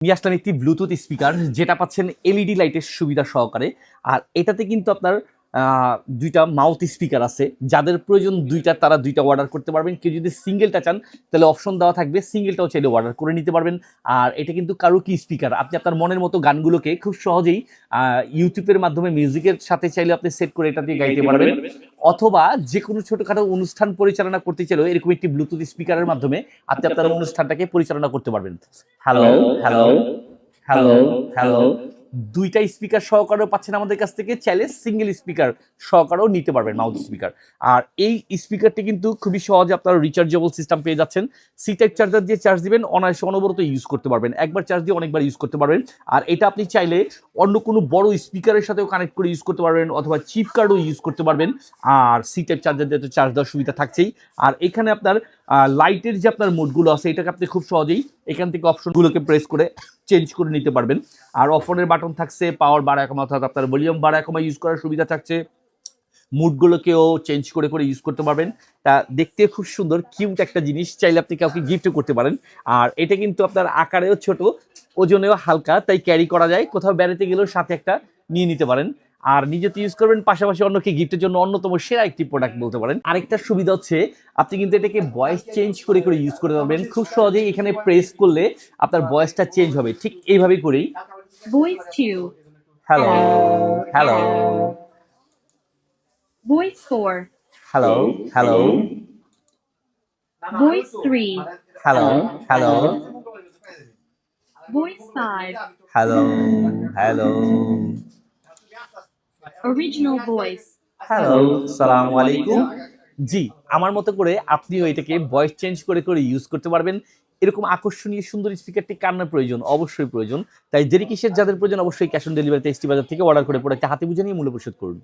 নিয়ে আসলাম একটি Bluetooth speaker যেটা পাচ্ছেন এলইডি লাইটের সুবিধা সহকারে। আর এটাতে কিন্তু আপনার দুইটা মাউথ স্পিকার আছে, যাদের প্রয়োজন দুইটা তারা দুইটা অর্ডার করতে পারবেন। কেউ যদি সিঙ্গেলটা চান তাহলে অপশন দেওয়া থাকবে, সিঙ্গেলটাও চাইলে অর্ডার করে নিতে পারবেন। আর এটা কিন্তু কারুকি স্পিকার, আপনি আপনার মনের মতো গানগুলোকে খুব সহজেই ইউটিউবের মাধ্যমে মিউজিকের সাথে চাইলে আপনি সেট করে এটা দিয়ে গাইতে পারবেন, অথবা যে কোনো ছোটখাটো অনুষ্ঠান পরিচালনা করতে চাইলেও এরকম একটি ব্লুটুথ স্পিকারের মাধ্যমে আপনি আপনার অনুষ্ঠানটাকে পরিচালনা করতে পারবেন। হ্যালো হ্যালো হ্যালো হ্যালো, দুইটা স্পিকার সহকারেও পাচ্ছেন আমাদের কাছ থেকে, চাইলে সিঙ্গেল স্পিকার সহকারেও নিতে পারবেন মাউথ স্পিকার। আর এই স্পিকারটি কিন্তু খুবই সহজে আপনারা রিচার্জেবল সিস্টেম পেয়ে যাচ্ছেন। সি টাইপ চার্জার দিয়ে চার্জ দিবেন, অনায়াসে অনবরত ইউজ করতে পারবেন, একবার চার্জ দিয়ে অনেকবার ইউজ করতে পারবেন। আর এটা আপনি চাইলে অন্য কোনো বড় স্পিকারের সাথেও কানেক্ট করে ইউজ করতে পারবেন, অথবা চিপ কার্ডও ইউজ করতে পারবেন। আর সি টাইপ চার্জার দিয়ে তো চার্জ দেওয়ার সুবিধা থাকছেই। আর এখানে আপনার লাইটের যে আপনার মোডগুলো আছে, এটাকে আপনি খুব সহজেই এখান থেকে অপশনগুলোকে প্রেস করে চেঞ্জ করে নিতে পারবেন। আর অফনের বাটন থাকছে, পাওয়ার বাড়া কমা অর্থাৎ আপনার ভলিউম বাড়া কমা ইউজ করার সুবিধা থাকছে। মুডগুলোকেও চেঞ্জ করে করে ইউজ করতে পারবেন। তা দেখতে খুব সুন্দর কিউট একটা জিনিস, চাইলে আপনি কাউকে গিফটও করতে পারেন। আর এটা কিন্তু আপনার আকারেও ছোট, ওজনেও হালকা, তাই ক্যারি করা যায়, কোথাও বেড়াতে গেলেও সাথে একটা নিয়ে নিতে পারেন। আর নিজে তো ইউজ করবেন, পাশাপাশি অন্যকে গিফটের জন্য অন্যতম সেরা একটি প্রোডাক্ট বলতে পারেন। আরেকটা সুবিধা হচ্ছে আপনি কিন্তু এটাকে ভয়েস চেঞ্জ করে করে ইউজ করতে পারবেন খুব সহজেই। এখানে প্রেস করলে আপনার ভয়েসটা চেঞ্জ হবে ঠিক এইভাবেই করেই। Voice 2. Hello hello Voice 4. Hello hello Voice 3. Hello hello Voice 5. Hello hello Original voice. Hello, সালামু আলাইকুম। জি, আমার মতো করে আপনিও এটাকে ভয়েস চেঞ্জ করে করে ইউজ করতে পারবেন। এরকম আকর্ষণীয় সুন্দর স্পিকারটি কার না প্রয়োজন? অবশ্যই প্রয়োজন। তাই দেরি কিসের, যাদের প্রয়োজন অবশ্যই ক্যাশ অন ডেলিভারিতে এসটি বাজার থেকে অর্ডার করে প্রোডাক্টটা হাতে বুঝে নিয়ে মূল্য পরিশোধ করুন।